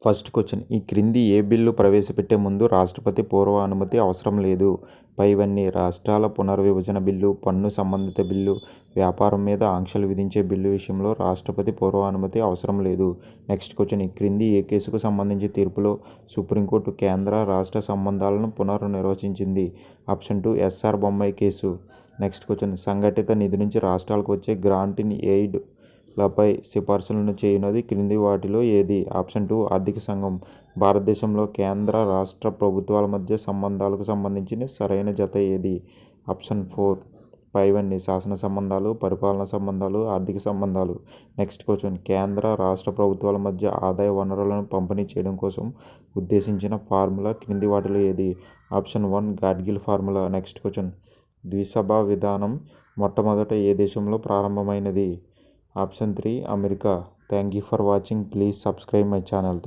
First question. ఈ క్రింది ఏ bill ప్రవేశపెట్టే ముందు రాష్ట్రపతి పూర్వ అనుమతి అవసరం లేదు? పైవన్నీ రాష్ట్రాల పునర్విభజన బిల్లు, పన్ను సంబంధిత బిల్లు, వ్యాపారం మీద ఆంక్షలు విధించే బిల్లు విషయంలో రాష్ట్రపతి పూర్వ అనుమతి అవసరం లేదు. Next question. ఈ క్రింది ఏ కేసుకు సంబంధించి తీర్పులో సుప్రీంకోర్టు కేంద్ర రాష్ట్ర సంబంధాలను పునర్నిర్వచించింది? Option 2 SR Bommai case. Next question. సంఘటిత నిధి నుంచి రాష్ట్రాలకు వచ్చే గ్రాంట్ ఇన్ ఎయిడ్ లపై సిఫార్సులను చేయనున్నది క్రింది వాటిలో ఏది? ఆప్షన్ 2 ఆర్థిక సంఘం. భారతదేశంలో కేంద్ర రాష్ట్ర ప్రభుత్వాల మధ్య సంబంధాలకు సంబంధించిన సరైన జత ఏది? ఆప్షన్ 4 పైవన్నీ శాసన సంబంధాలు, పరిపాలనా సంబంధాలు, ఆర్థిక సంబంధాలు. Next question. కేంద్ర రాష్ట్ర ప్రభుత్వాల మధ్య ఆదాయ వనరులను పంపిణీ చేయడం కోసం ఉద్దేశించిన ఫార్ములా క్రింది వాటిలో ఏది? Option 1 Gadgil formula. Next question. ద్విసభ విధానం మొట్టమొదట ఏ దేశంలో ప్రారంభమైనది? Option 3 America. Thank you for watching. Please subscribe my channel.